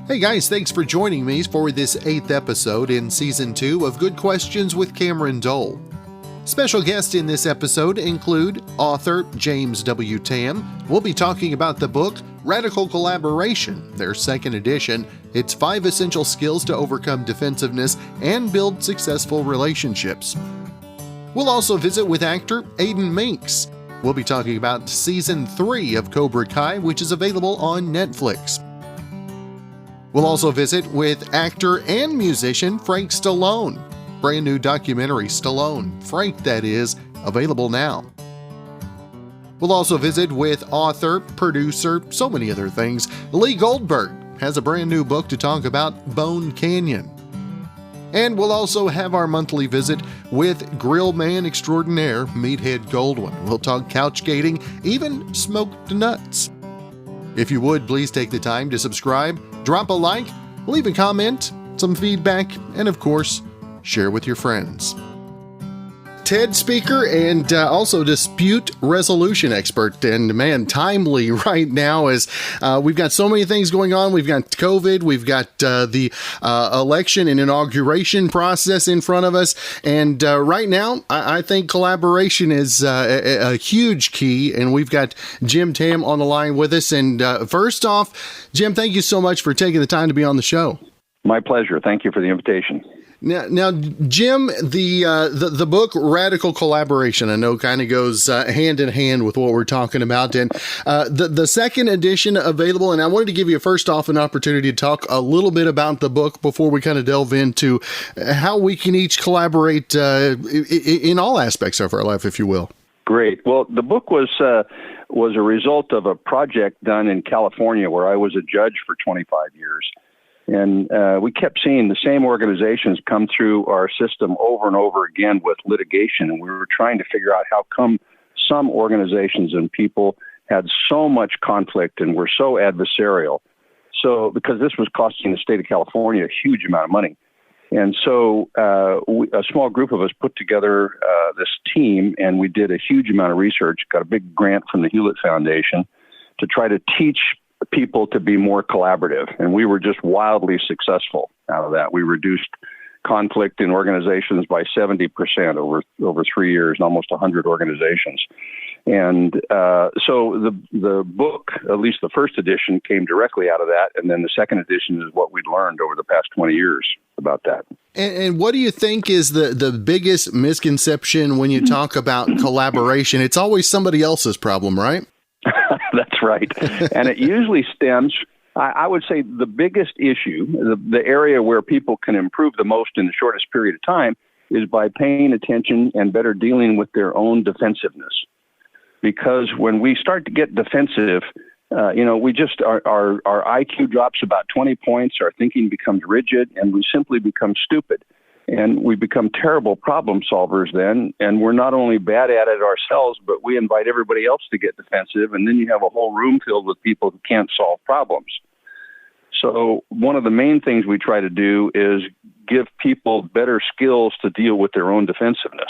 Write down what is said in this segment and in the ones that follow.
Hey guys, thanks for joining me for this 8th episode in Season 2 of Good Questions with Cameron Dole. Special guests in this episode include author James W. Tamm. We'll be talking about the book Radical Collaboration, their second edition. It's 5 essential skills to overcome defensiveness and build successful relationships. We'll also visit with actor Aedin Mincks. We'll be talking about Season 3 of Cobra Kai, which is available on Netflix. We'll also visit with actor and musician Frank Stallone. Brand new documentary, Stallone, Frank that is, available now. We'll also visit with author, producer, so many other things. Lee Goldberg has a brand new book to talk about, Bone Canyon. And we'll also have our monthly visit with grill man extraordinaire, Meathead Goldwyn. We'll talk couch gating, even smoked nuts. If you would, please take the time to subscribe, drop a like, leave a comment, some feedback, and of course, share with your friends. TED speaker and also dispute resolution expert, and man, timely right now as we've got so many things going on. We've got COVID, we've got the election and inauguration process in front of us, and right now I think collaboration is a huge key, and we've got Jim Tamm on the line with us. And first off, Jim, thank you so much for taking the time to be on the show. My pleasure. Thank you for the invitation. Now, Jim, the book Radical Collaboration, I know kind of goes hand in hand with what we're talking about, and the second edition available. And I wanted to give you first off an opportunity to talk a little bit about the book before we kind of delve into how we can each collaborate in all aspects of our life, if you will. Great. Well, the book was a result of a project done in California where I was a judge for 25 years. And we kept seeing the same organizations come through our system over and over again with litigation. And we were trying to figure out how come some organizations and people had so much conflict and were so adversarial. So because this was costing the state of California a huge amount of money. And so a small group of us put together this team, and we did a huge amount of research, got a big grant from the Hewlett Foundation to try to teach people to be more collaborative. And we were just wildly successful out of that. We reduced conflict in organizations by 70% over 3 years, and almost 100 organizations. And so the book, at least the first edition, came directly out of that. And then the second edition is what we'd learned over the past 20 years about that. And what do you think is the biggest misconception when you talk about collaboration? It's always somebody else's problem, right? That's right. And it usually stems, I would say the biggest issue, the area where people can improve the most in the shortest period of time is by paying attention and better dealing with their own defensiveness. Because when we start to get defensive, we just, our IQ drops about 20 points, our thinking becomes rigid, and we simply become stupid. And we become terrible problem solvers then, and we're not only bad at it ourselves, but we invite everybody else to get defensive, and then you have a whole room filled with people who can't solve problems. So one of the main things we try to do is give people better skills to deal with their own defensiveness.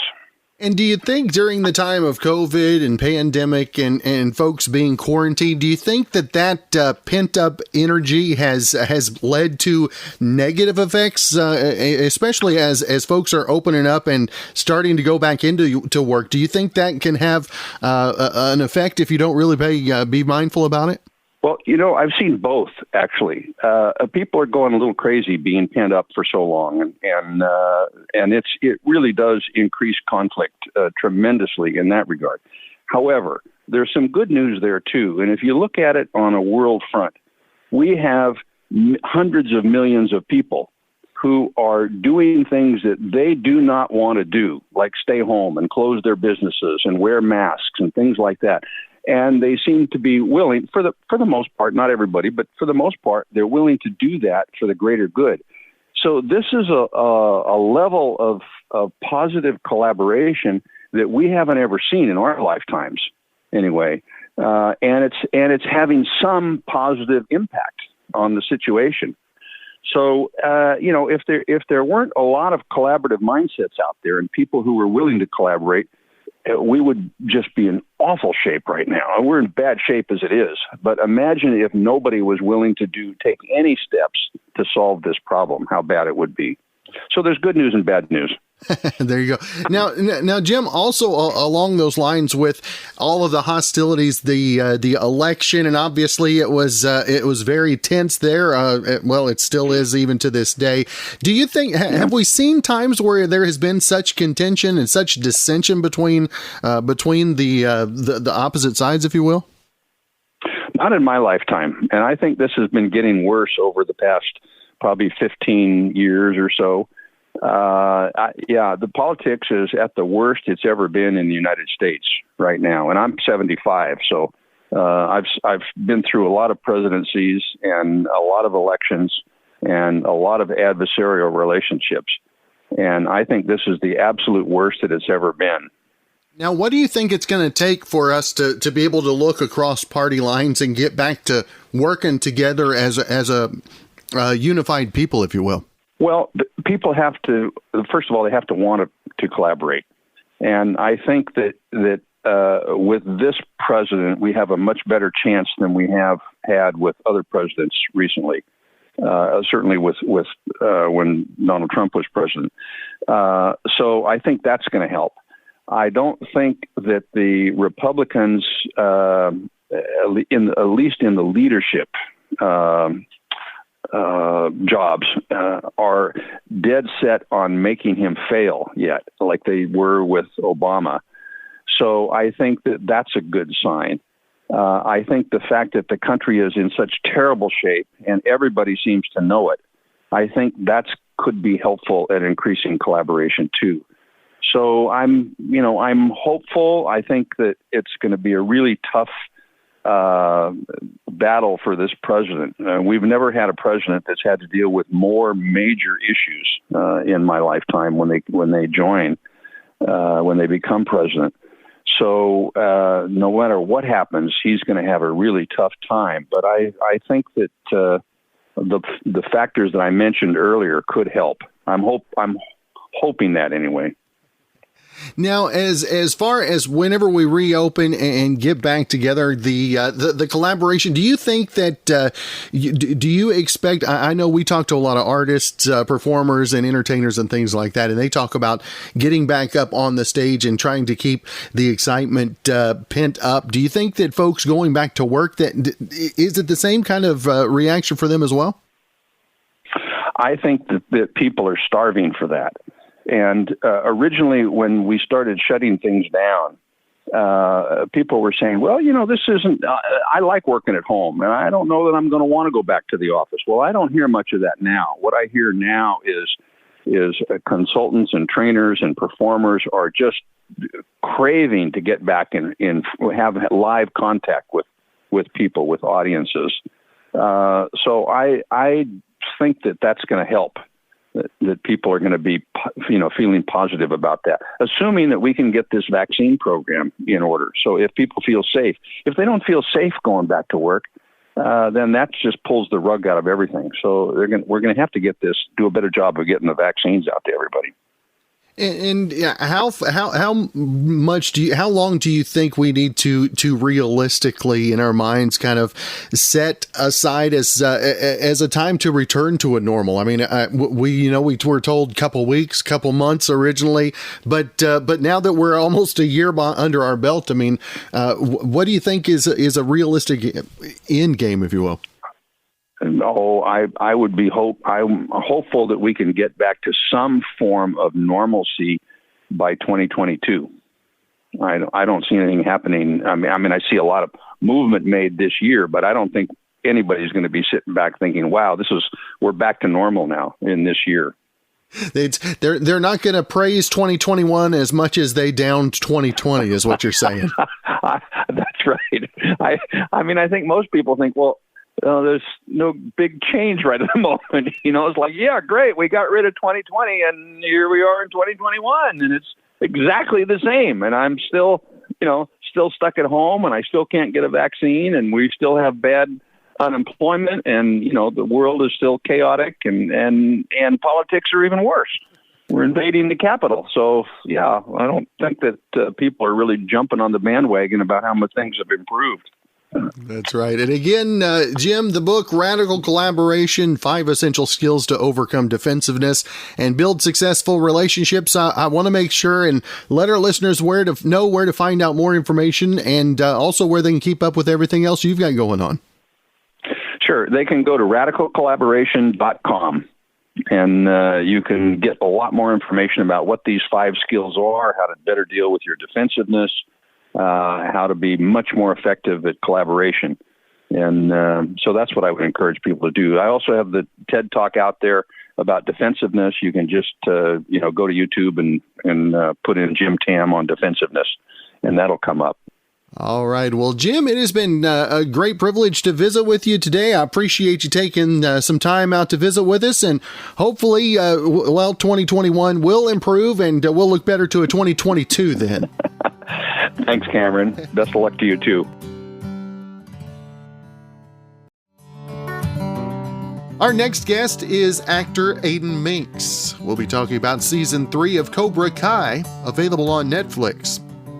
And do you think during the time of COVID and pandemic and folks being quarantined, do you think that pent-up energy has led to negative effects, especially as folks are opening up and starting to go back into work? Do you think that can have an effect if you don't really be mindful about it? Well, I've seen both, actually. People are going a little crazy being pent up for so long, and it really does increase conflict tremendously in that regard. However, there's some good news there, too. And if you look at it on a world front, we have hundreds of millions of people who are doing things that they do not want to do, like stay home and close their businesses and wear masks and things like that. And they seem to be willing, for the most part, not everybody, but for the most part, they're willing to do that for the greater good. So this is a level of positive collaboration that we haven't ever seen in our lifetimes, anyway. And it's having some positive impact on the situation. So if there weren't a lot of collaborative mindsets out there and people who were willing to collaborate, we would just be in awful shape right now. We're in bad shape as it is. But imagine if nobody was willing to take any steps to solve this problem, how bad it would be. So there's good news and bad news. There you go. Now, Jim, also along those lines with all of the hostilities, the election, and obviously it was very tense there. Well, it still is even to this day. Do you think have we seen times where there has been such contention and such dissension between the opposite sides, if you will? Not in my lifetime, and I think this has been getting worse over the past probably 15 years or so. The politics is at the worst it's ever been in the United States right now. And I'm 75. So, I've been through a lot of presidencies and a lot of elections and a lot of adversarial relationships. And I think this is the absolute worst that it's ever been. Now, what do you think it's going to take for us to be able to look across party lines and get back to working together as a unified people, if you will? Well, people have to, first of all, they have to want to collaborate. And I think that with this president, we have a much better chance than we have had with other presidents recently, certainly with when Donald Trump was president. So I think that's going to help. I don't think that the Republicans, at least in the leadership jobs, are dead set on making him fail yet, like they were with Obama. So I think that that's a good sign. I think the fact that the country is in such terrible shape and everybody seems to know it, I think that could be helpful at increasing collaboration too. So I'm hopeful. I think that it's going to be a really tough battle for this president. We've never had a president that's had to deal with more major issues in my lifetime when they become president. So no matter what happens, he's going to have a really tough time. But I think that the factors that I mentioned earlier could help. I'm hoping that anyway. Now, as far as whenever we reopen and get back together, the collaboration, do you think that, do you expect, I know we talk to a lot of artists, performers and entertainers and things like that, and they talk about getting back up on the stage and trying to keep the excitement pent up. Do you think that folks going back to work, is it the same kind of reaction for them as well? I think that people are starving for that. And originally, when we started shutting things down, people were saying, well, this isn't, I like working at home, and I don't know that I'm going to want to go back to the office. Well, I don't hear much of that now. What I hear now is consultants and trainers and performers are just craving to get back and have live contact with people, with audiences. So I think that that's going to help. That people are going to be, feeling positive about that, assuming that we can get this vaccine program in order. So if people feel safe, if they don't feel safe going back to work, then that just pulls the rug out of everything. So we're going to have to do a better job of getting the vaccines out to everybody. And how long do you think we need to realistically in our minds kind of set aside as a time to return to a normal? I mean, we were told couple weeks, couple months originally, but now that we're almost a year under our belt, I mean, what do you think is a realistic end game, if you will? No, I'm hopeful that we can get back to some form of normalcy by 2022. I don't see anything happening. I mean, I see a lot of movement made this year, but I don't think anybody's going to be sitting back thinking, "Wow, we're back to normal now in this year." They're not going to praise 2021 as much as they downed 2020, is what you're saying. That's right. I think most people think, well, there's no big change right at the moment. It's like, yeah, great. We got rid of 2020 and here we are in 2021 and it's exactly the same. And I'm still stuck at home and I still can't get a vaccine and we still have bad unemployment and, the world is still chaotic and politics are even worse. we're invading the Capitol. So, yeah, I don't think that people are really jumping on the bandwagon about how much things have improved. That's right. And again, Jim, the book, Radical Collaboration, 5 Essential Skills to Overcome Defensiveness and Build Successful Relationships. I want to make sure and let our listeners where to find out more information, and also where they can keep up with everything else you've got going on. Sure. They can go to radicalcollaboration.com, and you can get a lot more information about what these 5 skills are, how to better deal with your defensiveness, how to be much more effective at collaboration. And so that's what I would encourage people to do. I also have the TED Talk out there about defensiveness. You can just, go to YouTube and put in Jim Tamm on defensiveness, and that'll come up. All right. Well, Jim, it has been a great privilege to visit with you today. I appreciate you taking some time out to visit with us, and hopefully, 2021 will improve, and we'll look better to a 2022 then. Thanks, Cameron. Best of luck to you, too. Our next guest is actor Aedin Mincks. We'll be talking about Season 3 of Cobra Kai, available on Netflix.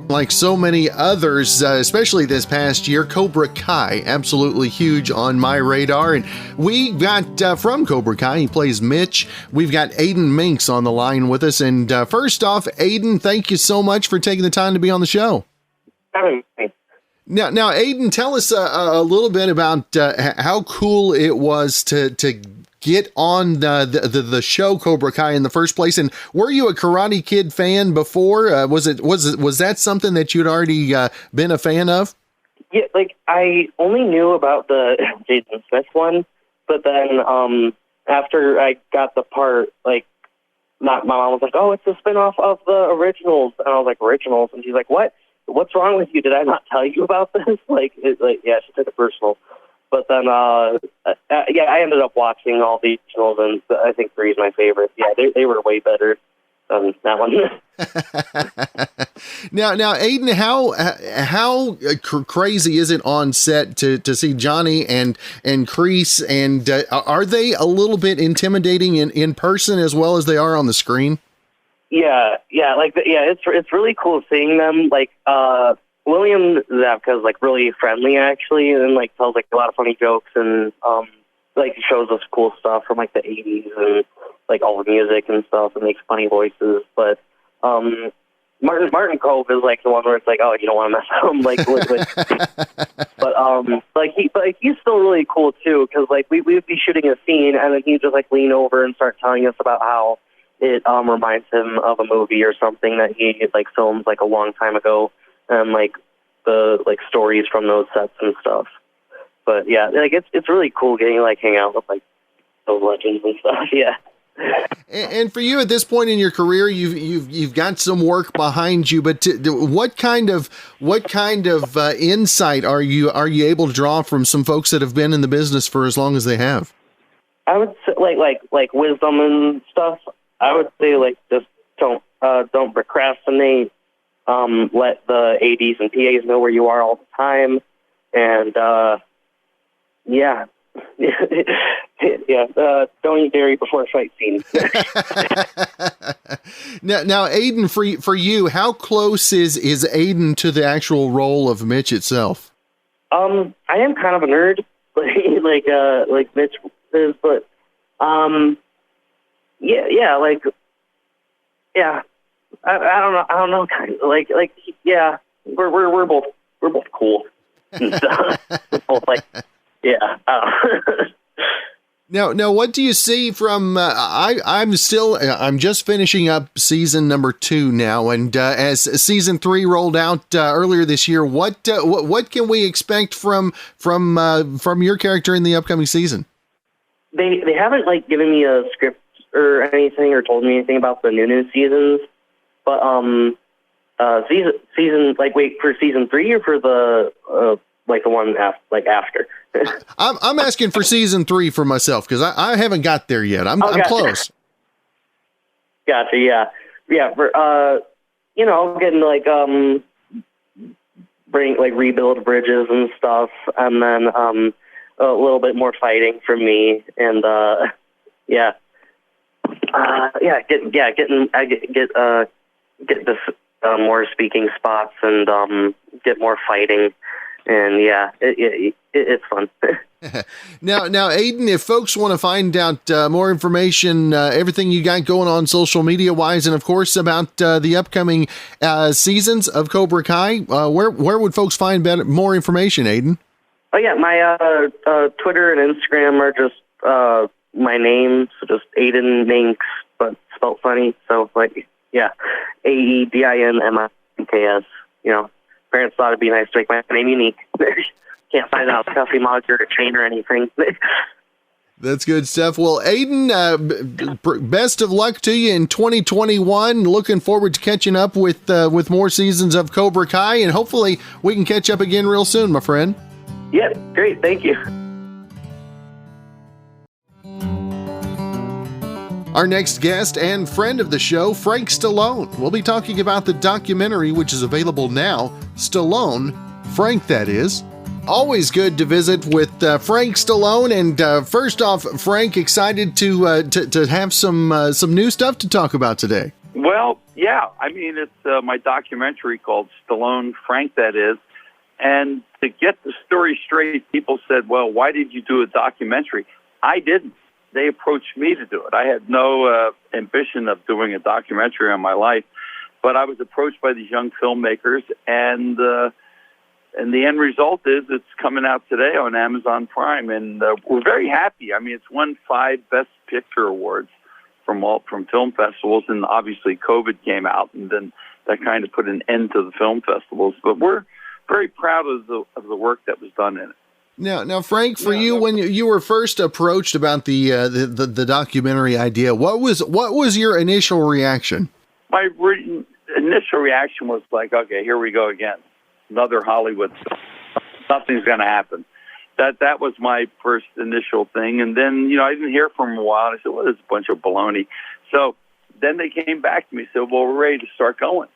Like so many others, especially this past year, Cobra Kai, absolutely huge on my radar. And we got, from Cobra Kai, he plays Mitch, we've got Aedin Mincks on the line with us. And first off, Aedin, thank you so much for taking the time to be on the show. Now, Aedin, tell us a little bit about how cool it was to get on the show Cobra Kai in the first place. And were you a Karate Kid fan before? Was that something that you'd already been a fan of? Yeah, like I only knew about the Jaden Smith one, but then after I got the part, like my mom was like, "Oh, it's a spinoff of the originals," and I was like, "Originals?" And she's like, "What? What's wrong with you? Did I not tell you about this?" Yeah, she took it personal. But then, I ended up watching all the originals, and I think 3 is my favorite. Yeah, they were way better than that one. Now, Aedin, how crazy is it on set to see Johnny and Kreese, and are they a little bit intimidating in person as well as they are on the screen? Yeah, it's really cool seeing them. Like, William Zabka is like really friendly actually, and like tells like a lot of funny jokes, and like shows us cool stuff from like the 80s and like all the music and stuff, and makes funny voices. But Martin Cove is like the one where it's like, oh, you don't want to mess with but he's still really cool too, because like we would be shooting a scene and then he'd just like lean over and start telling us about how it reminds him of a movie or something that he like filmed like a long time ago, and like the like stories from those sets and stuff. But yeah, like it's really cool getting like hang out with like those legends and stuff. Yeah. And for you at this point in your career, you've got some work behind you, but what kind of insight are you able to draw from some folks that have been in the business for as long as they have? I would say like wisdom and stuff. I would say like just don't procrastinate. Let the ADs and PAs know where you are all the time, and yeah. Don't eat dairy before a fight scene. now, Aedin, for you, how close is Aedin to the actual role of Mitch itself? I am kind of a nerd, like Mitch is, but I don't know, kind of like we're both cool and stuff. We're both like. Yeah. Now, what do you see from? I'm just finishing up season number 2 now, and as season 3 rolled out earlier this year, what can we expect from your character in the upcoming season? They haven't like given me a script or anything or told me anything about the new seasons, but season like wait for season 3 or for the like the one after. I'm asking for season 3 for myself because I haven't got there yet. I'm close. Gotcha. Yeah. For getting like bring like rebuild bridges and stuff, and then a little bit more fighting from me, and yeah. Get this more speaking spots and get more fighting, and it's fun. Now, Aedin, if folks want to find out more information, everything you got going on social media wise, and of course about the upcoming seasons of Cobra Kai, where would folks find more information, Aedin? Oh yeah, my Twitter and Instagram are just my name, so just Aedin Mincks, but spelled funny. So AEDINMINKS. Parents thought it'd be nice to make my name unique. Can't find out coffee mug or a chain or anything. That's good stuff. Well, Aedin, best of luck to you in 2021. Looking forward to catching up with more seasons of Cobra Kai, and hopefully we can catch up again real soon, my friend. Yeah, great. Thank you. Our next guest and friend of the show, Frank Stallone. We'll be talking about the documentary, which is available now, Stallone, Frank that is. Always good to visit with Frank Stallone. And first off, Frank, excited to have some new stuff to talk about today. Well, yeah. I mean, it's my documentary called Stallone, Frank that is. And to get the story straight, people said, well, why did you do a documentary? I didn't. They approached me to do it. I had no ambition of doing a documentary on my life, but I was approached by these young filmmakers, and the end result is it's coming out today on Amazon Prime, and we're very happy. I mean, it's won 5 Best Picture awards from film festivals, and obviously COVID came out, and then that kind of put an end to the film festivals. But we're very proud of the work that was done in it. Now, Frank, for you, when you were first approached about the documentary idea, what was your initial reaction? My initial reaction was like, okay, here we go again, another Hollywood film. Nothing's going to happen. That was my first initial thing, and then I didn't hear from them a while. And I said, well, this is a bunch of baloney. So then they came back to me and said, well, we're ready to start going,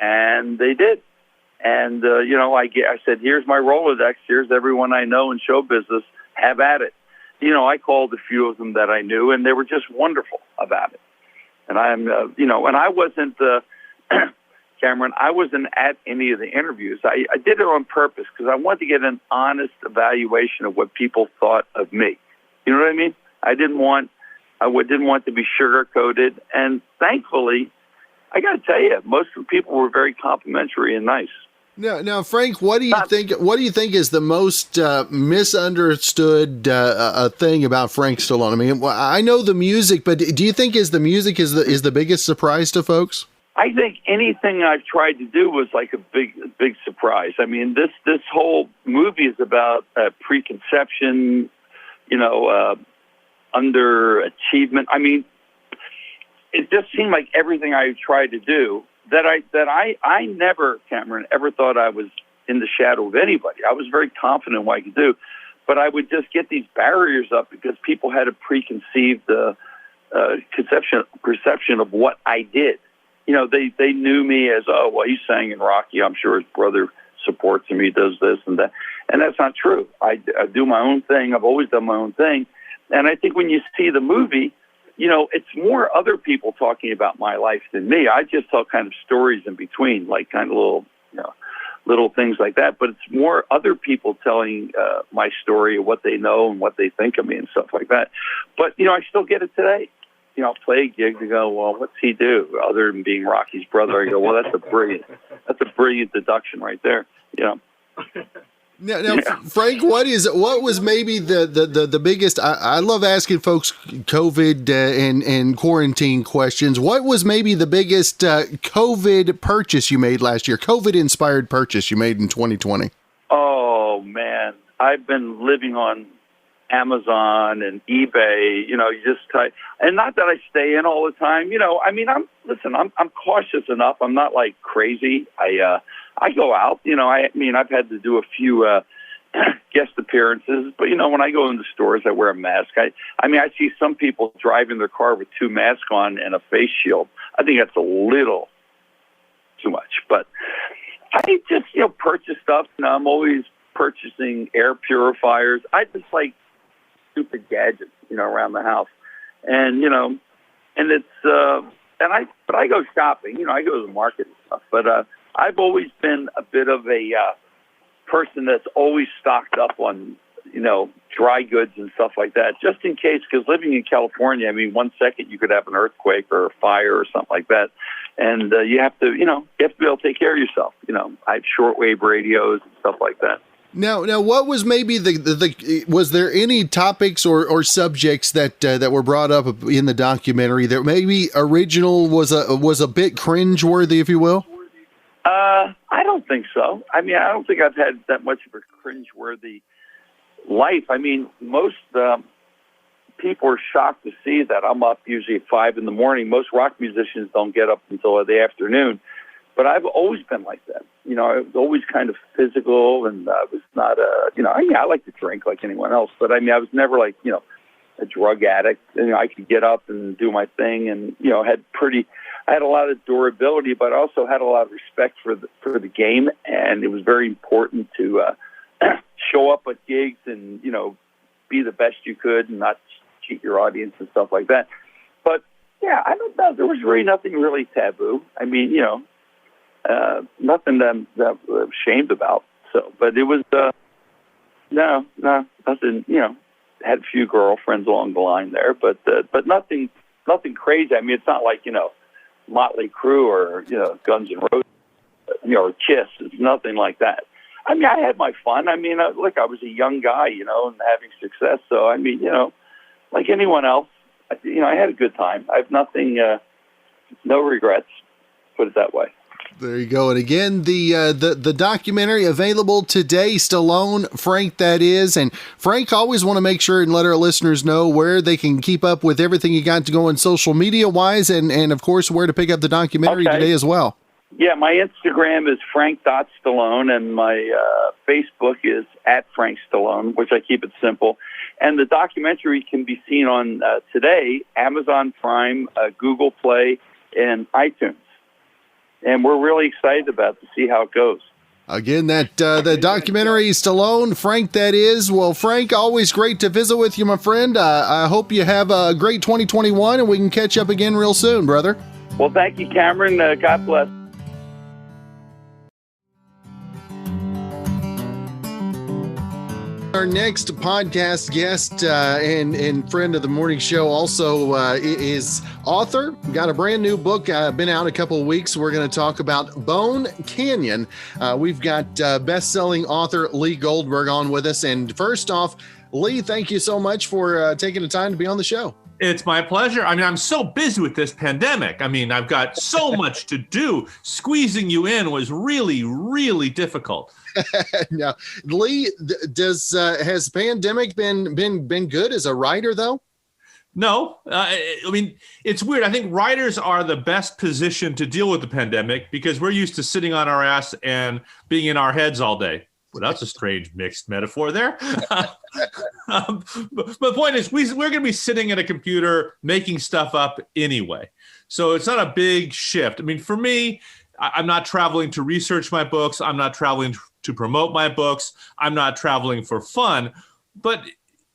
and they did. And, I said, here's my Rolodex. Here's everyone I know in show business. Have at it. I called a few of them that I knew, and they were just wonderful about it. And and I wasn't, Cameron, I wasn't at any of the interviews. I did it on purpose because I wanted to get an honest evaluation of what people thought of me. You know what I mean? I didn't want to be sugar-coated. And thankfully, I got to tell you, most of the people were very complimentary and nice. Now, Frank, what do you think? What do you think is the most misunderstood thing about Frank Stallone? I mean, I know the music, but do you think the music is the biggest surprise to folks? I think anything I've tried to do was like a big surprise. I mean, this whole movie is about preconception, underachievement. I mean, it just seemed like everything I tried to do that I never, Cameron, ever thought I was in the shadow of anybody. I was very confident in what I could do, but I would just get these barriers up because people had a preconceived perception of what I did. They knew me as, oh, well, he's sang in Rocky. I'm sure his brother supports him. He does this and that. And that's not true. I do my own thing. I've always done my own thing. And I think when you see the movie, it's more other people talking about my life than me. I just tell kind of stories in between, like kind of little things like that. But it's more other people telling my story of what they know and what they think of me and stuff like that. But, I still get it today. I'll play a gig to go, well, what's he do other than being Rocky's brother? I go, well, that's a brilliant deduction right there. Now, Frank, what was maybe the biggest? I love asking folks COVID and quarantine questions. What was maybe the biggest COVID purchase you made last year? COVID inspired purchase you made in 2020? Oh man, I've been living on Amazon and eBay. You just type, and not that I stay in all the time. I'm cautious enough. I'm not like crazy. I go out, I've had to do a few guest appearances, but when I go into stores, I wear a mask. I see some people driving their car with 2 masks on and a face shield. I think that's a little too much, but I just, purchase stuff. I'm always purchasing air purifiers. I just like stupid gadgets, around the house. And, and it's but I go shopping. You know, I go to the market and stuff. But I've always been a bit of a person that's always stocked up on, you know, dry goods and stuff like that, just in case. Because living in California, I mean, 1 second you could have an earthquake or a fire or something like that, and you have to be able to take care of yourself. You know, I have shortwave radios and stuff like that. Now, what was maybe was there any topics or subjects that were brought up in the documentary that maybe original was a bit cringeworthy, if you will? I don't think so. I mean, I don't think I've had that much of a cringeworthy life. I mean, most people are shocked to see that I'm up usually at 5 a.m. Most rock musicians don't get up until the afternoon. But I've always been like that. You know, I was always kind of physical, and I was not I like to drink like anyone else, but I mean, I was never like, you know, a drug addict. And, you know, I could get up and do my thing, and, you know, I had a lot of durability, but I also had a lot of respect for the game, and it was very important to show up at gigs and, you know, be the best you could and not cheat your audience and stuff like that. But yeah, I don't know. There was really nothing really taboo. I mean, you know, nothing that I'm ashamed about. So, but it was no, nothing. You know, had a few girlfriends along the line there, but nothing crazy. I mean, it's not like, you know, Motley Crue or, you know, Guns N' Roses, you know, or Kiss. It's nothing like that. I mean, I had my fun. I mean, I was a young guy, you know, and having success. So, I mean, you know, like anyone else, you know, I had a good time. I have nothing, no regrets. Put it that way. There you go. And again, the documentary available today, Stallone, Frank, that is. And Frank, always want to make sure and let our listeners know where they can keep up with everything you got to go on social media wise, and of course, where to pick up the documentary today as well. Yeah, my Instagram is frank.stallone, and my Facebook is @FrankStallone, which I keep it simple. And the documentary can be seen on today, Amazon Prime, Google Play, and iTunes. And we're really excited about to see how it goes. Again, the documentary, Stallone, Frank, that is. Well, Frank, always great to visit with you, my friend. I hope you have a great 2021, and we can catch up again real soon, brother. Well, thank you, Cameron. God bless. Our next podcast guest and friend of the morning show also is author. Got a brand new book, been out a couple of weeks. We're going to talk about Bone Canyon. We've got best-selling author Lee Goldberg on with us. And first off, Lee, thank you so much for taking the time to be on the show. It's my pleasure. I mean, I'm so busy with this pandemic. I mean, I've got so much to do. Squeezing you in was really, really difficult. Now, Lee, has pandemic been good as a writer, though? No. I mean, it's weird. I think writers are the best position to deal with the pandemic because we're used to sitting on our ass and being in our heads all day. Well, that's a strange mixed metaphor there. But the point is, we're going to be sitting at a computer making stuff up anyway. So it's not a big shift. I mean, for me, I'm not traveling to research my books. I'm not traveling to promote my books. I'm not traveling for fun. But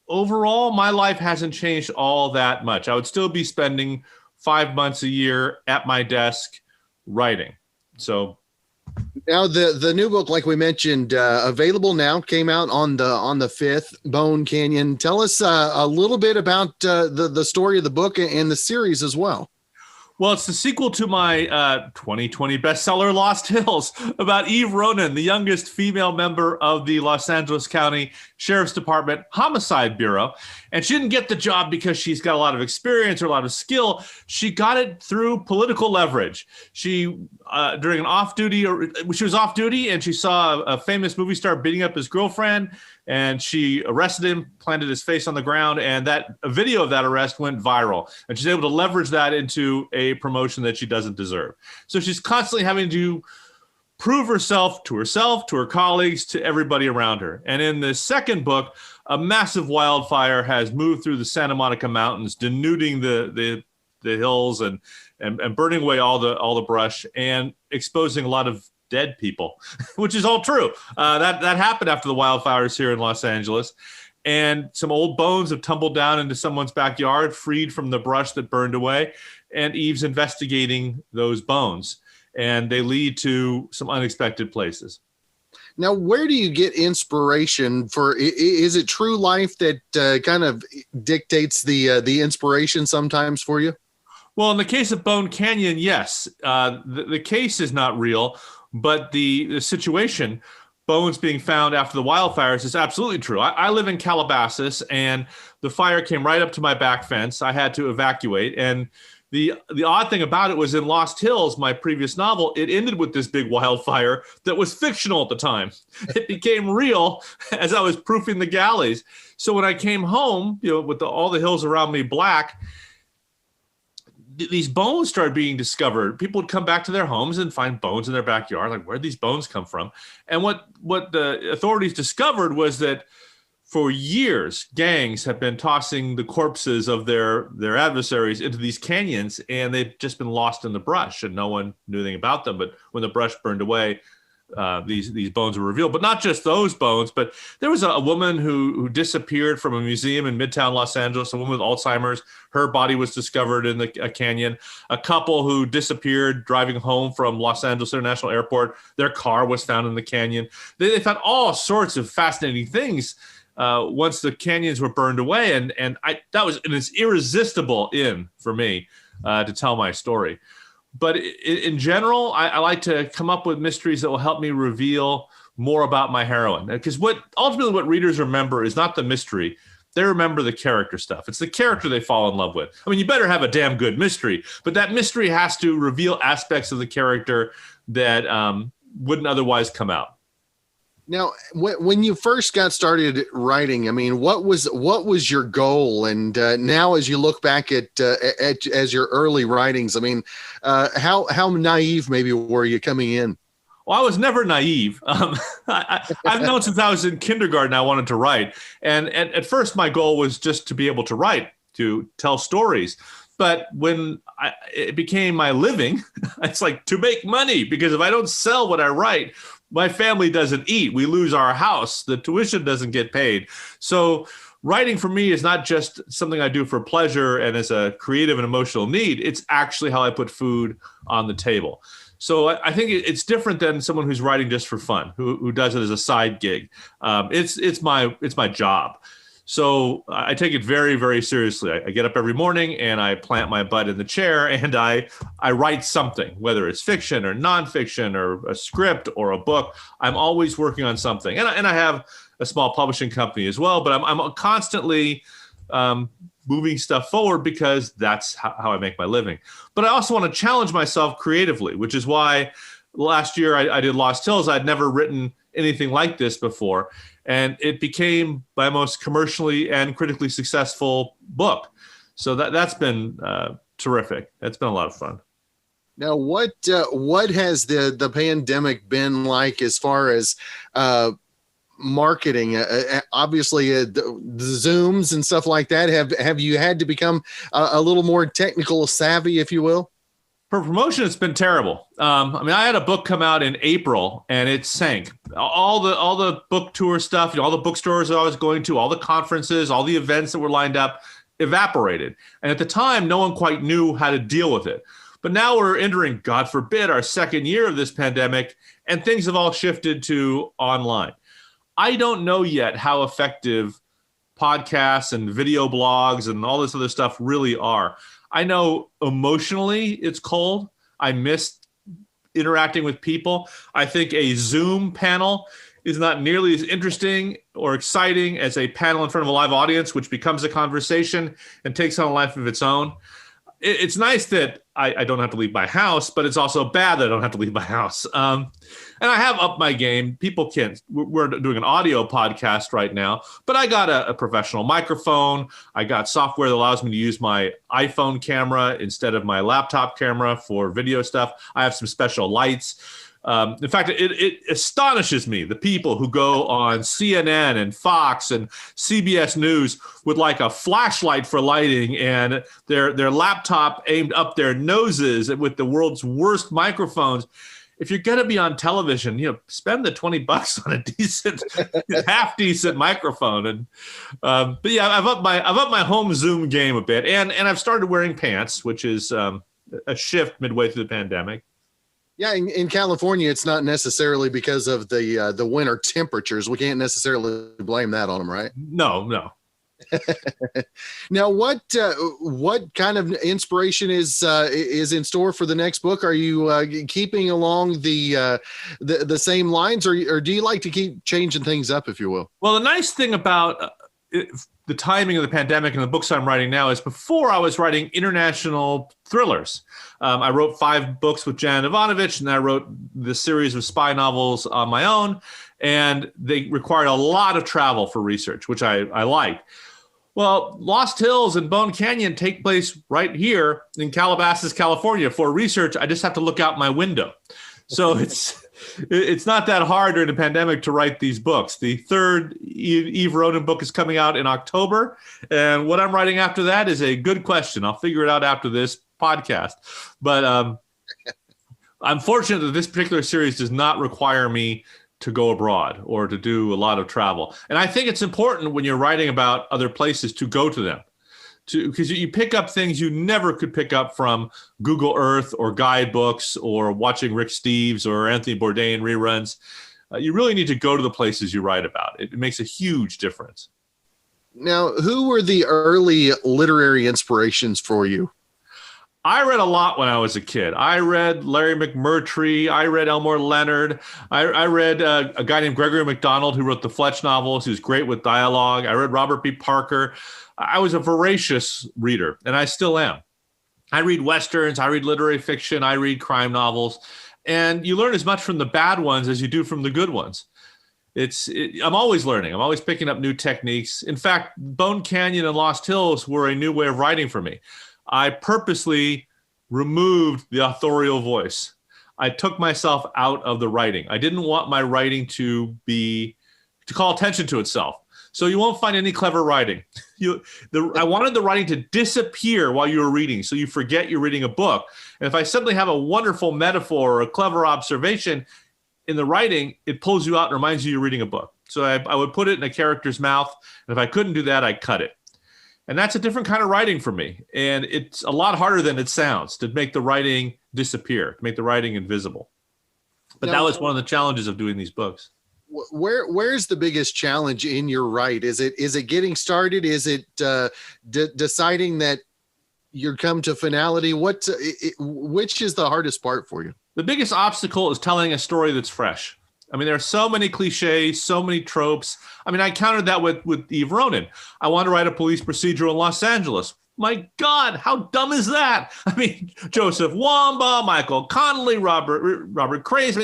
overall, my life hasn't changed all that much. I would still be spending 5 months a year at my desk writing. So now the new book, like we mentioned, available now, came out on the 5th, Bone Canyon. Tell us a little bit about the story of the book and the series as well. Well, it's the sequel to my 2020 bestseller, Lost Hills, about Eve Ronan, the youngest female member of the Los Angeles County Sheriff's Department Homicide Bureau. And she didn't get the job because she's got a lot of experience or a lot of skill. She got it through political leverage. She, during an off-duty, she was off-duty and she saw a famous movie star beating up his girlfriend, and she arrested him, planted his face on the ground, and a video of that arrest went viral. And she's able to leverage that into a promotion that she doesn't deserve. So she's constantly having to prove herself, to her colleagues, to everybody around her. And in the second book, a massive wildfire has moved through the Santa Monica Mountains, denuding the hills and burning away all the brush and exposing a lot of dead people, which is all true. That happened after the wildfires here in Los Angeles. and some old bones have tumbled down into someone's backyard, freed from the brush that burned away. And Eve's investigating those bones, and they lead to some unexpected places. Now, where do you get inspiration for? Is it true life that kind of dictates the inspiration sometimes for you? Well, in the case of Bone Canyon, yes. The case is not real, but the situation, bones being found after the wildfires, is absolutely true. I live in Calabasas, and the fire came right up to my back fence. I had to evacuate, and the odd thing about it was in Lost Hills, my previous novel, it ended with this big wildfire that was fictional at the time. It became real as I was proofing the galleys. So when I came home, with all the hills around me black, these bones started being discovered. People would come back to their homes and find bones in their backyard. Like, where'd these bones come from? And what the authorities discovered was that for years, gangs have been tossing the corpses of their adversaries into these canyons, and they've just been lost in the brush, and no one knew anything about them. But when the brush burned away, these bones were revealed. But not just those bones, but there was a woman who disappeared from a museum in Midtown Los Angeles, a woman with Alzheimer's. Her body was discovered in a canyon. A couple who disappeared driving home from Los Angeles International Airport, their car was found in the canyon. They found all sorts of fascinating things once the canyons were burned away. And that was an irresistible in for me to tell my story. But in general, I like to come up with mysteries that will help me reveal more about my heroine. Because ultimately what readers remember is not the mystery. They remember the character stuff. It's the character they fall in love with. I mean, you better have a damn good mystery, but that mystery has to reveal aspects of the character that wouldn't otherwise come out. Now, when you first got started writing, I mean, what was your goal? And now, as you look back at as your early writings, I mean, how naive maybe were you coming in? Well, I was never naive. I've known since I was in kindergarten I wanted to write, and at first my goal was just to be able to write, to tell stories. But when it became my living, it's like to make money, because if I don't sell what I write, my family doesn't eat. We lose our house. The tuition doesn't get paid. So writing for me is not just something I do for pleasure and as a creative and emotional need. It's actually how I put food on the table. So I think it's different than someone who's writing just for fun, who does it as a side gig. It's my job. So I take it very, very seriously. I get up every morning and I plant my butt in the chair and I write something, whether it's fiction or nonfiction or a script or a book. I'm always working on something. And I have a small publishing company as well, but I'm constantly moving stuff forward because that's how I make my living. But I also want to challenge myself creatively, which is why last year I did Lost Hills. I'd never written anything like this before. And it became my most commercially and critically successful book. So that's been terrific. That's been a lot of fun. Now, what has the pandemic been like as far as marketing? Obviously, the Zooms and stuff like that. Have you had to become a little more technical savvy, if you will? For promotion, it's been terrible. I mean, I had a book come out in April and it sank. All the book tour stuff, all the bookstores I was going to, all the conferences, all the events that were lined up evaporated. And at the time, no one quite knew how to deal with it. But now we're entering, God forbid, our second year of this pandemic, and things have all shifted to online. I don't know yet how effective podcasts and video blogs and all this other stuff really are. I know emotionally it's cold. I miss interacting with people. I think a Zoom panel is not nearly as interesting or exciting as a panel in front of a live audience, which becomes a conversation and takes on a life of its own. It's nice that I don't have to leave my house, but it's also bad that I don't have to leave my house. And I have upped my game. People can't. We're doing an audio podcast right now, but I got a professional microphone. I got software that allows me to use my iPhone camera instead of my laptop camera for video stuff. I have some special lights. In fact, it astonishes me, the people who go on CNN and Fox and CBS News with like a flashlight for lighting and their laptop aimed up their noses with the world's worst microphones. if you're going to be on television, spend the $20 on a decent, half decent microphone. And, but yeah, I've upped my home Zoom game a bit, and I've started wearing pants, which is a shift midway through the pandemic. Yeah, in California, it's not necessarily because of the winter temperatures. We can't necessarily blame that on them, right? No. Now, what kind of inspiration is in store for the next book? Are you keeping along the same lines, or do you like to keep changing things up, if you will? Well, the nice thing about the timing of the pandemic and the books I'm writing now is before I was writing international thrillers. I wrote 5 books with Jan Ivanovich, and I wrote the series of spy novels on my own, and they required a lot of travel for research, which I liked. Well, Lost Hills and Bone Canyon take place right here in Calabasas, California. For research, I just have to look out my window. So it's not that hard during the pandemic to write these books. The third Eve Ronan book is coming out in October. And what I'm writing after that is a good question. I'll figure it out after this podcast. But I'm fortunate that this particular series does not require me to go abroad or to do a lot of travel. And I think it's important when you're writing about other places to go to them, because you pick up things you never could pick up from Google Earth or guidebooks or watching Rick Steves or Anthony Bourdain reruns. You really need to go to the places you write about. It makes a huge difference. Now, who were the early literary inspirations for you? I read a lot when I was a kid. I read Larry McMurtry. I read Elmore Leonard. I read a guy named Gregory MacDonald who wrote the Fletch novels. He was great with dialogue. I read Robert B. Parker. I was a voracious reader, and I still am. I read Westerns. I read literary fiction. I read crime novels. And you learn as much from the bad ones as you do from the good ones. I'm always learning. I'm always picking up new techniques. In fact, Bone Canyon and Lost Hills were a new way of writing for me. I purposely removed the authorial voice. I took myself out of the writing. I didn't want my writing to call attention to itself. So you won't find any clever writing. I wanted the writing to disappear while you were reading, so you forget you're reading a book. And if I suddenly have a wonderful metaphor or a clever observation in the writing, it pulls you out and reminds you you're reading a book. So I would put it in a character's mouth, and if I couldn't do that, I'd cut it. And that's a different kind of writing for me. And it's a lot harder than it sounds to make the writing disappear, to make the writing invisible. But that was one of the challenges of doing these books. Where's the biggest challenge in your write? Is it getting started? Is it deciding that you're come to finality? Which is the hardest part for you? The biggest obstacle is telling a story that's fresh. I mean, there are so many cliches, so many tropes. I mean, I countered that with Eve Ronan. I want to write a police procedural in Los Angeles. My God, how dumb is that? I mean, Joseph Wamba, Michael Connelly, Robert Craze,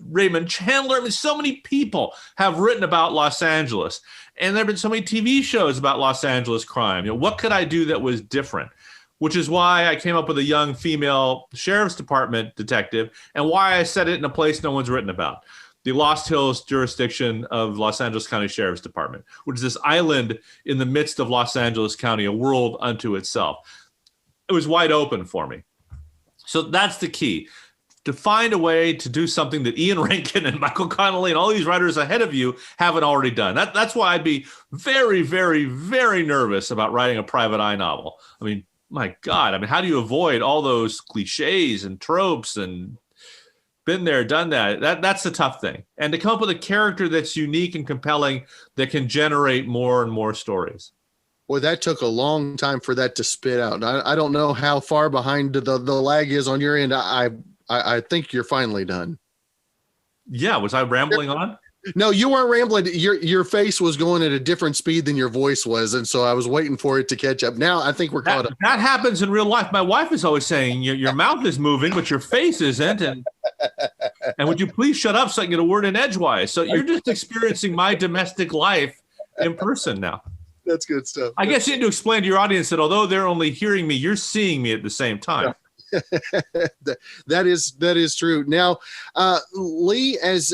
Raymond Chandler. I mean, so many people have written about Los Angeles. And there have been so many TV shows about Los Angeles crime. What could I do that was different? Which is why I came up with a young female sheriff's department detective, and why I set it in a place no one's written about. The Lost Hills jurisdiction of Los Angeles County Sheriff's Department, which is this island in the midst of Los Angeles County, a world unto itself. It was wide open for me. So that's the key. To find a way to do something that Ian Rankin and Michael Connelly and all these writers ahead of you haven't already done. That's why I'd be very, very, very nervous about writing a private eye novel. I mean, my God, I mean, how do you avoid all those cliches and tropes and been there, done that? That's the tough thing. And to come up with a character that's unique and compelling that can generate more and more stories. Boy, that took a long time for that to spit out. I don't know how far behind the lag is on your end. I think you're finally done. Yeah, was I rambling on? No, you weren't rambling. Your face was going at a different speed than your voice was, and so I was waiting for it to catch up. Now I think we're caught up. That happens in real life. My wife is always saying your mouth is moving, but your face isn't. And would you please shut up so I can get a word in edgewise? So you're just experiencing my domestic life in person now. That's good stuff. I guess you need to explain to your audience that although they're only hearing me, you're seeing me at the same time. Yeah. that is true. Now, Lee, as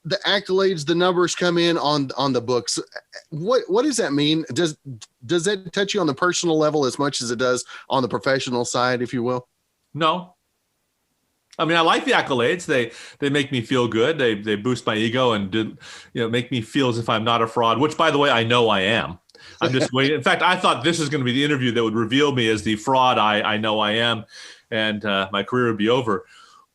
the accolades, the numbers come in on the books, what does that mean? Does that touch you on the personal level as much as it does on the professional side, if you will? No. I mean, I like the accolades. They make me feel good. They boost my ego and make me feel as if I'm not a fraud, which, by the way, I know I am. I'm just waiting. In fact, I thought this was going to be the interview that would reveal me as the fraud I know I am, and my career would be over.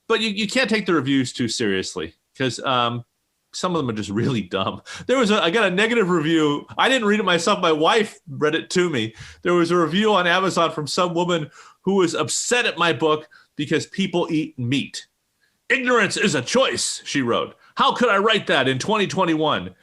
But you can't take the reviews too seriously because some of them are just really dumb. I got a negative review. I didn't read it myself. My wife read it to me. There was a review on Amazon from some woman who was upset at my book because people eat meat. Ignorance is a choice, she wrote. How could I write that in 2021?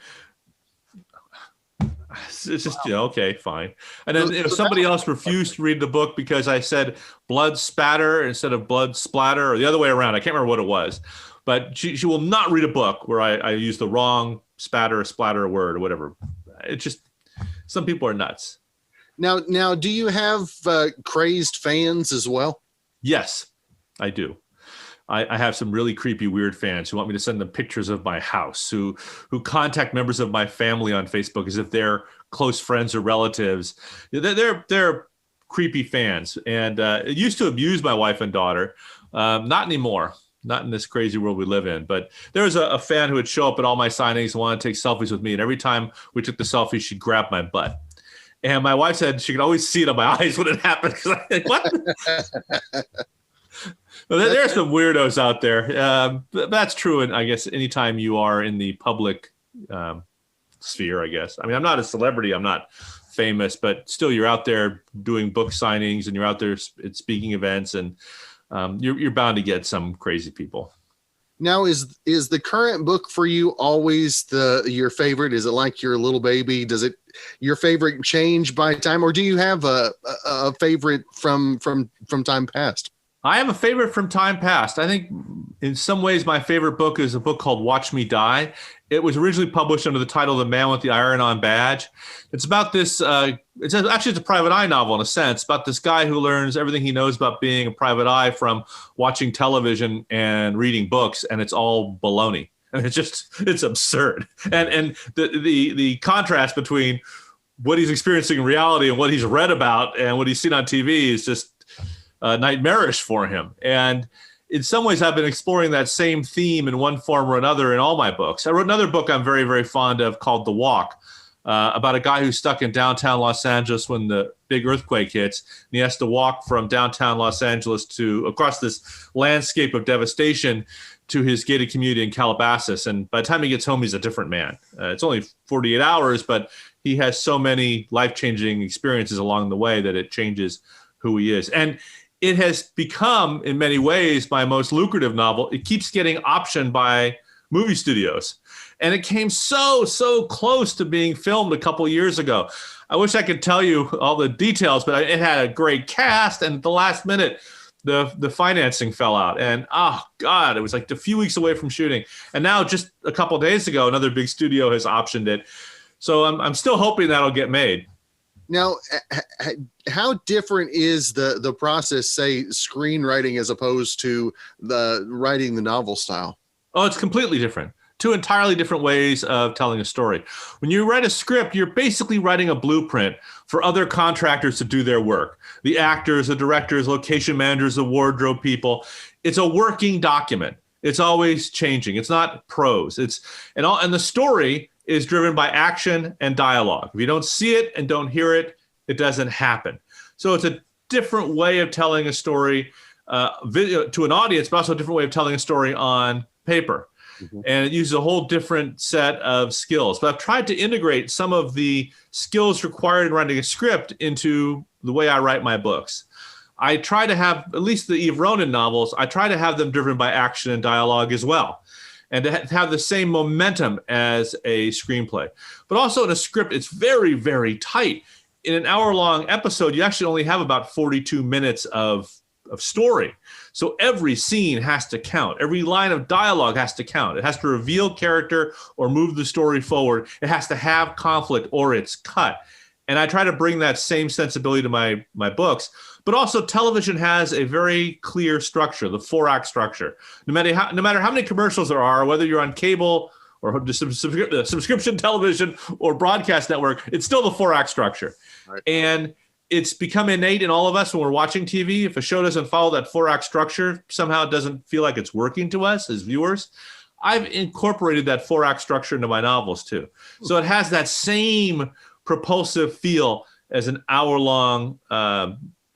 It's just, okay, fine. And then somebody else refused to read the book because I said blood spatter instead of blood splatter, or the other way around. I can't remember what it was. But she will not read a book where I use the wrong spatter or splatter word or whatever. It's just, some people are nuts. Now, do you have crazed fans as well? Yes, I do. I have some really creepy, weird fans who want me to send them pictures of my house, who contact members of my family on Facebook as if they're close friends or relatives. They're creepy fans. And it used to abuse my wife and daughter. Not anymore. Not in this crazy world we live in. But there was a fan who would show up at all my signings and want to take selfies with me. And every time we took the selfie, she'd grab my butt. And my wife said she could always see it on my eyes when it happened. Because I'm like, what? Well, there are some weirdos out there. That's true. And I guess anytime you are in the public sphere, I guess. I mean, I'm not a celebrity. I'm not famous. But still, you're out there doing book signings and you're out there at speaking events. And you're bound to get some crazy people. Now, is the current book for you always your favorite? Is it like your little baby? Does it your favorite change by time, or do you have a favorite from time past? I have a favorite from time past. I think in some ways my favorite book is a book called Watch Me Die. It was originally published under the title The Man with the Iron-On Badge. It's about this, it's a private eye novel in a sense, about this guy who learns everything he knows about being a private eye from watching television and reading books, and it's all baloney. I mean, it's absurd. And the contrast between what he's experiencing in reality and what he's read about and what he's seen on TV is just nightmarish for him. And in some ways, I've been exploring that same theme in one form or another in all my books. I wrote another book I'm very, very fond of called The Walk, about a guy who's stuck in downtown Los Angeles when the big earthquake hits. And he has to walk from downtown Los Angeles across this landscape of devastation to his gated community in Calabasas. And by the time he gets home, he's a different man. It's only 48 hours, but he has so many life-changing experiences along the way that it changes who he is. And it has become, in many ways, my most lucrative novel. It keeps getting optioned by movie studios. And it came so close to being filmed a couple years ago. I wish I could tell you all the details, but it had a great cast. And at the last minute, the financing fell out. And, oh, God, it was like a few weeks away from shooting. And now, just a couple of days ago, another big studio has optioned it. So I'm still hoping that'll get made. Now, how different is the process, say, screenwriting as opposed to the writing the novel style? Oh, it's completely different. Two entirely different ways of telling a story. When you write a script, you're basically writing a blueprint for other contractors to do their work. The actors, the directors, location managers, the wardrobe people. It's a working document. It's always changing. It's not prose. And the story is driven by action and dialogue. If you don't see it and don't hear it, it doesn't happen. So it's a different way of telling a story to an audience, but also a different way of telling a story on paper. Mm-hmm. And it uses a whole different set of skills. But I've tried to integrate some of the skills required in writing a script into the way I write my books. I try to have, at least the Eve Ronin novels, I try to have them driven by action and dialogue as well, and to have the same momentum as a screenplay. But also in a script, it's very, very tight. In an hour-long episode, you actually only have about 42 minutes of story. So every scene has to count. Every line of dialogue has to count. It has to reveal character or move the story forward. It has to have conflict or it's cut. And I try to bring that same sensibility to my books. But also television has a very clear structure, the 4-act structure. No matter how many commercials there are, whether you're on cable or subscription television or broadcast network, it's still the 4-act structure. Right. And it's become innate in all of us when we're watching TV. If a show doesn't follow that 4-act structure, somehow it doesn't feel like it's working to us as viewers. I've incorporated that 4-act structure into my novels too. So it has that same propulsive feel as an hour-long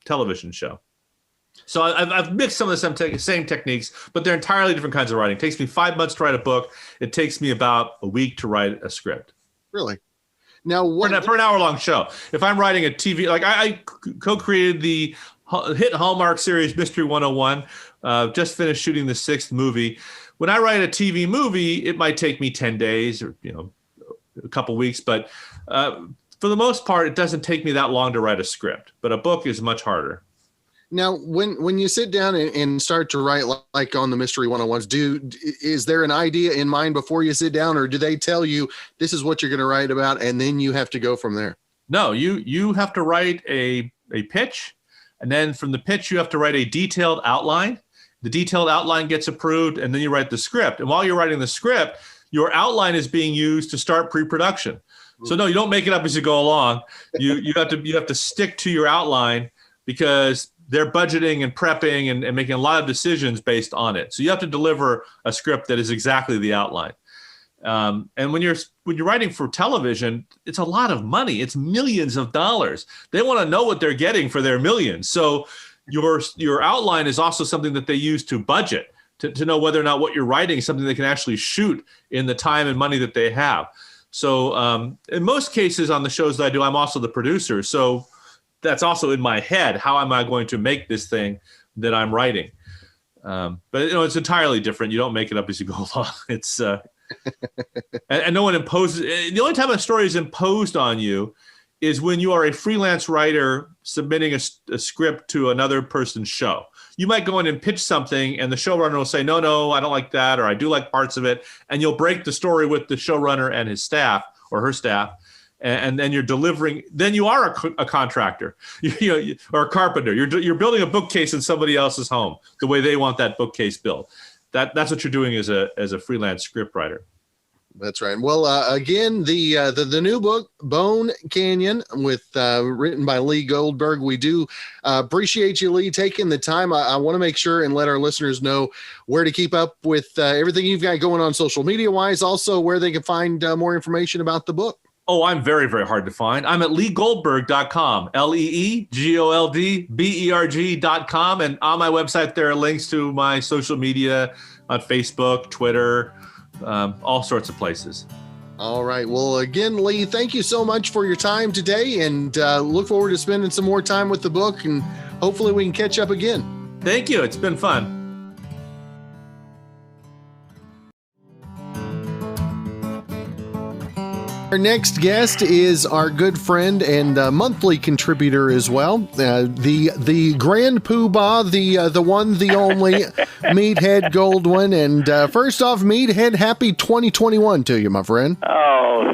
television show. So I've mixed some of the same techniques, but they're entirely different kinds of writing. It takes me 5 months to write a book. It takes me about a week to write a script. Really? Now, for an hour-long show. If I'm writing a TV, like I co-created the hit Hallmark series Mystery 101, just finished shooting the 6th movie. When I write a TV movie, it might take me 10 days or a couple weeks, but for the most part, it doesn't take me that long to write a script. But a book is much harder. Now, when you sit down and start to write, like on the Mystery 101s, is there an idea in mind before you sit down, or do they tell you this is what you're going to write about, and then you have to go from there? No, you have to write a pitch, and then from the pitch, you have to write a detailed outline. The detailed outline gets approved, and then you write the script. And while you're writing the script, your outline is being used to start pre-production. So no, you don't make it up as you go along. You have to stick to your outline, because they're budgeting and prepping and making a lot of decisions based on it. So you have to deliver a script that is exactly the outline. And when you're writing for television, it's a lot of money. It's millions of dollars. They want to know what they're getting for their millions. So your outline is also something that they use to budget, to know whether or not what you're writing is something they can actually shoot in the time and money that they have. So in most cases on the shows that I do, I'm also the producer. So that's also in my head. How am I going to make this thing that I'm writing? But it's entirely different. You don't make it up as you go along. It's and no one imposes. The only time a story is imposed on you is when you are a freelance writer submitting a script to another person's show. You might go in and pitch something, and the showrunner will say, no, I don't like that, or I do like parts of it, and you'll break the story with the showrunner and his staff or her staff. And then you're delivering. Then you are a contractor, or a carpenter. You're building a bookcase in somebody else's home the way they want that bookcase built. That's what you're doing as a freelance script writer. That's right. Well, again, the new book, Bone Canyon, written by Lee Goldberg. We do appreciate you, Lee, taking the time. I want to make sure and let our listeners know where to keep up with everything you've got going on social media wise. Also, where they can find more information about the book. Oh, I'm very, very hard to find. I'm at leegoldberg.com, LeeGoldberg.com. And on my website, there are links to my social media on Facebook, Twitter, all sorts of places. All right. Well, again, Lee, thank you so much for your time today, and look forward to spending some more time with the book, and hopefully we can catch up again. Thank you. It's been fun. Our next guest is our good friend and monthly contributor as well, the Grand Poobah, the one, the only, Meathead Goldwyn. And first off, Meathead, happy 2021 to you, my friend. Oh,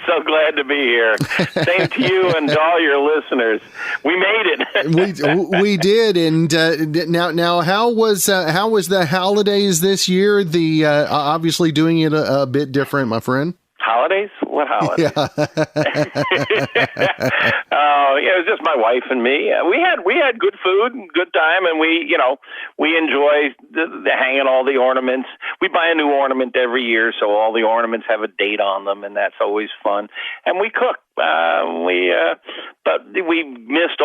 so glad to be here. Same to you and to all your listeners. We made it. we did. And now, how was the holidays this year? The obviously doing it a bit different, my friend. Holidays? What holidays? Yeah. It was just my wife and me. We had good food and good time, and we enjoy the hanging all the ornaments. We buy a new ornament every year, so all the ornaments have a date on them, and that's always fun. And we cook. But we missed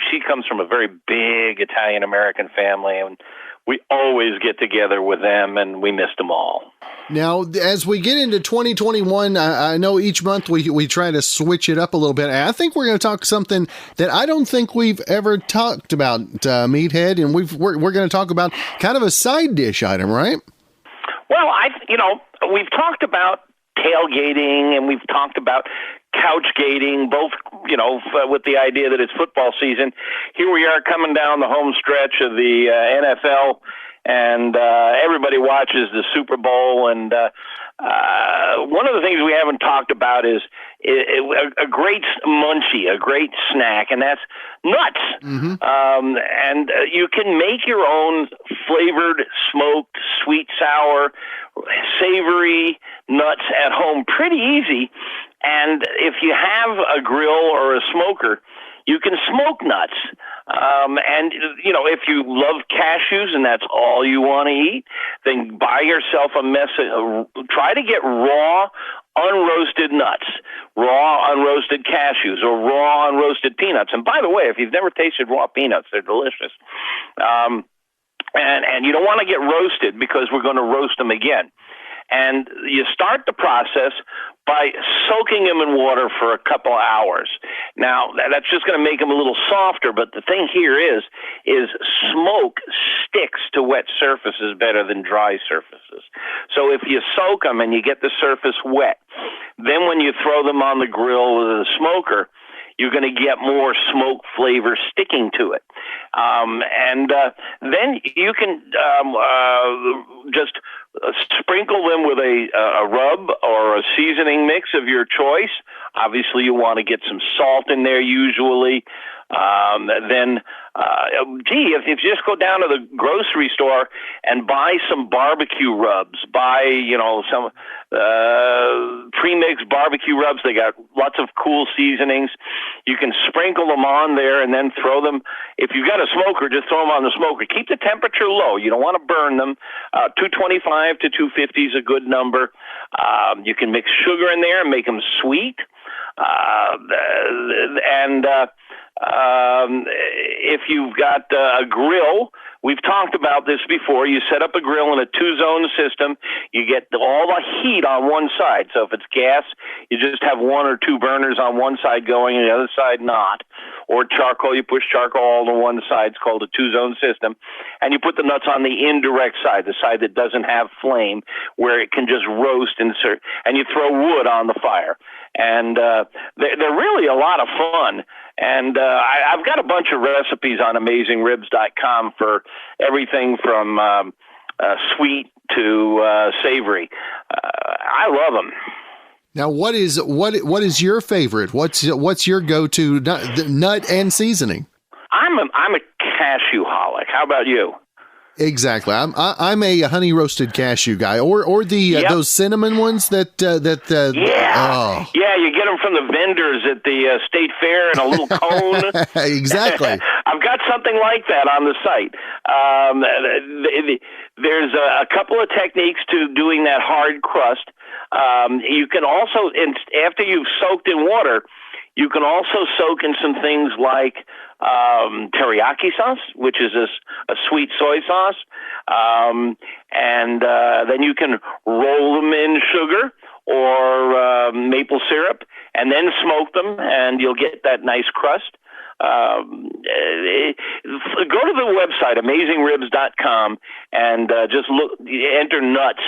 she comes from a very big Italian American family, and we always get together with them, and we missed them all. Now, as we get into 2021, I know each month we try to switch it up a little bit. I think we're going to talk something that I don't think we've ever talked about, Meathead, and we're going to talk about kind of a side dish item, right? Well, we've talked about tailgating, and we've talked about couch gating, both, with the idea that it's football season. Here we are coming down the home stretch of the NFL, and everybody watches the Super Bowl. And one of the things we haven't talked about is a great munchie, a great snack, and that's nuts. Mm-hmm. And you can make your own flavored, smoked, sweet, sour, savory nuts at home pretty easy. And if you have a grill or a smoker, You can smoke nuts. And, if you love cashews and that's all you want to eat, then buy yourself try to get raw, unroasted nuts, raw, unroasted cashews, or raw, unroasted peanuts. And by the way, if you've never tasted raw peanuts, they're delicious. And you don't want to get roasted because we're going to roast them again. And you start the process by soaking them in water for a couple of hours. Now, that's just going to make them a little softer, but the thing here is smoke sticks to wet surfaces better than dry surfaces. So if you soak them and you get the surface wet, then when you throw them on the grill with a smoker, you're going to get more smoke flavor sticking to it. Then you can just sprinkle them with a rub or a seasoning mix of your choice. Obviously, you want to get some salt in there usually. If you just go down to the grocery store and buy some barbecue rubs, buy, some pre-mixed barbecue rubs. They got lots of cool seasonings. You can sprinkle them on there and then throw them. If you've got a smoker, just throw them on the smoker. Keep the temperature low. You don't want to burn them. 225 to 250 is a good number. You can mix sugar in there and make them sweet. If you've got a grill, we've talked about this before. You set up a grill in a 2-zone system. You get all the heat on one side. So if it's gas, you just have 1 or 2 burners on one side going and the other side not. Or charcoal, you push charcoal on one side. It's called a 2-zone system. And you put the nuts on the indirect side, the side that doesn't have flame, where it can just roast and you throw wood on the fire. And they're really a lot of fun. And I've got a bunch of recipes on AmazingRibs.com for everything from sweet to savory. I love them. Now, what is your favorite? What's your go-to nut and seasoning? I'm a cashew-holic. How about you? Exactly. I'm a honey roasted cashew guy, or those cinnamon ones that. Yeah, you get them from the vendors at the state fair in a little cone. Exactly. I've got something like that on the site. There's a couple of techniques to doing that hard crust. You can also, after you've soaked in water, you can also soak in some things like teriyaki sauce, which is a sweet soy sauce. Then you can roll them in sugar or maple syrup and then smoke them, and you'll get that nice crust. Go to the website, AmazingRibs.com, and just enter nuts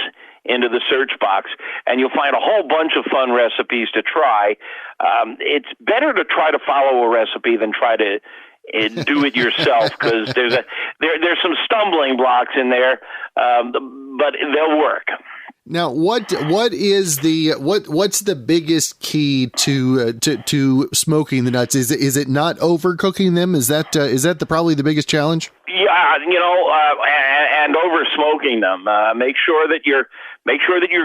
into the search box, and you'll find a whole bunch of fun recipes to try. It's better to try to follow a recipe than try to do it yourself, because there's some stumbling blocks in there, but they'll work. Now, what's the biggest key to smoking the nuts? Is it not overcooking them? Is that probably the biggest challenge? Yeah, and over smoking them. Make sure that your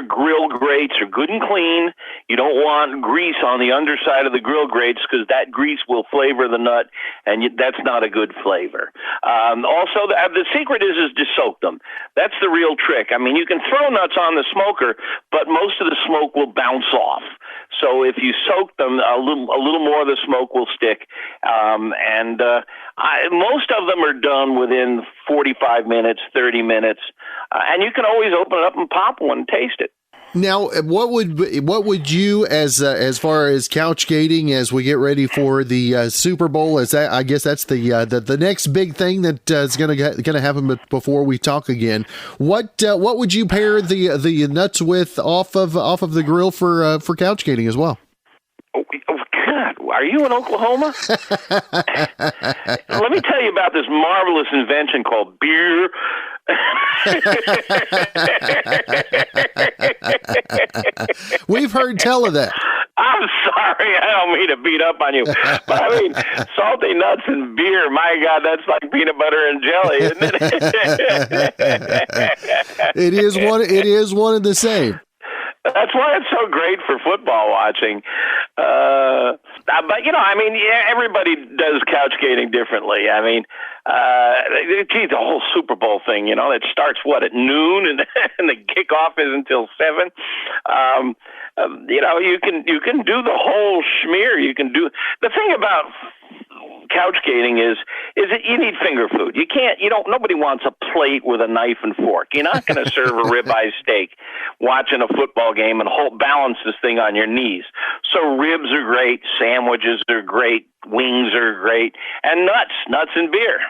grill grates are good and clean. You don't want grease on the underside of the grill grates, because that grease will flavor the nut, and that's not a good flavor. Also, the secret is to soak them. That's the real trick. I mean, you can throw nuts on the smoker, but most of the smoke will bounce off. So if you soak them, a little more of the smoke will stick. Most of them are done within 45 minutes, 30 minutes, and you can always open it up and pop one and taste it. Now, what would you, as far as couch gating, as we get ready for the Super Bowl, I guess that's the next big thing that is going to happen before we talk again. What would you pair the nuts with off of the grill for couch gating as well? Oh God, are you in Oklahoma? Let me tell you about this marvelous invention called beer. We've heard tell of that. I'm sorry, I don't mean to beat up on you, but I mean, salty nuts and beer, my God, that's like peanut butter and jelly, isn't it? It is one and the same. That's why it's so great for football watching. But, I mean, everybody does couch skating differently. I mean, the whole Super Bowl thing, it starts, at noon, and the kickoff is until 7. You can do the whole schmear. You can do the thing about couch skating is that you need finger food. Nobody wants a plate with a knife and fork. You're not going to serve a ribeye steak watching a football game and balance this thing on your knees. So ribs are great, sandwiches are great, wings are great, and nuts and beer.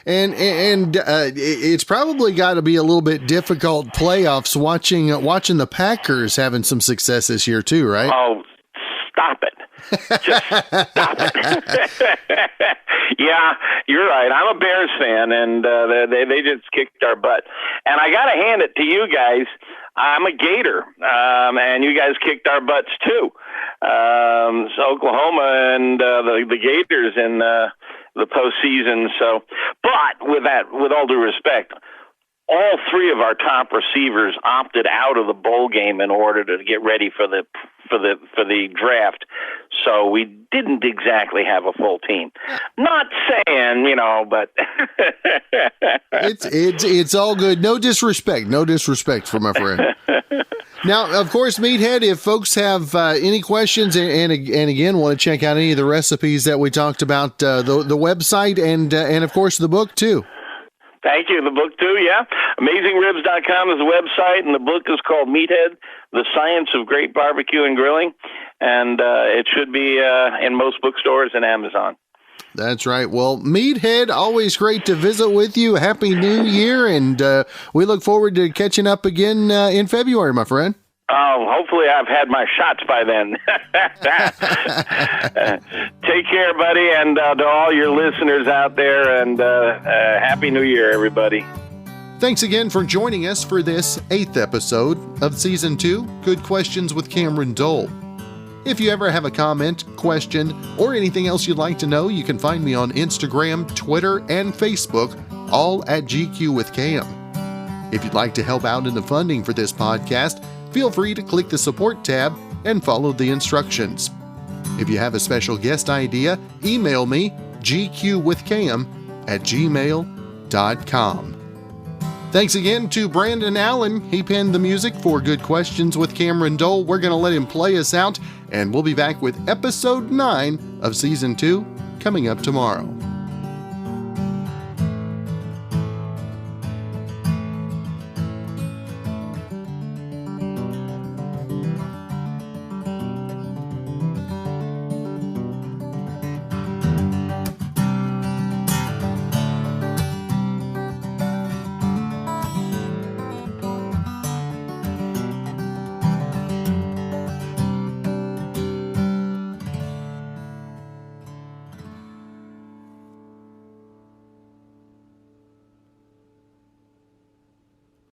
And it's probably got to be a little bit difficult playoffs watching the Packers having some success this year too, right? Oh, stop it. Just stop it. Yeah, you're right. I'm a Bears fan, and they just kicked our butt. And I got to hand it to you guys. I'm a Gator, and you guys kicked our butts too. So Oklahoma and the Gators in the postseason. So, but with all due respect, all three of our top receivers opted out of the bowl game in order to get ready for the draft. So we didn't exactly have a full team. Not saying, but it's all good. No disrespect for my friend. Now, of course, Meathead, if folks have any questions and again want to check out any of the recipes that we talked about, the website and of course the book too. Thank you. The book, too, yeah. AmazingRibs.com is the website, and the book is called Meathead, The Science of Great Barbecue and Grilling, and it should be in most bookstores and Amazon. That's right. Well, Meathead, always great to visit with you. Happy New Year, and we look forward to catching up again in February, my friend. Oh, hopefully I've had my shots by then. Take care, buddy, and to all your listeners out there, and Happy New Year, everybody. Thanks again for joining us for this 8th episode of Season 2, Good Questions with Cameron Dole. If you ever have a comment, question, or anything else you'd like to know, you can find me on Instagram, Twitter, and Facebook, all at GQ with Cam. If you'd like to help out in the funding for this podcast, feel free to click the support tab and follow the instructions. If you have a special guest idea, email me gqwithcam@gmail.com. Thanks again to Brandon Allen. He penned the music for Good Questions with Cameron Dole. We're going to let him play us out, and we'll be back with episode 9 of season 2 coming up tomorrow.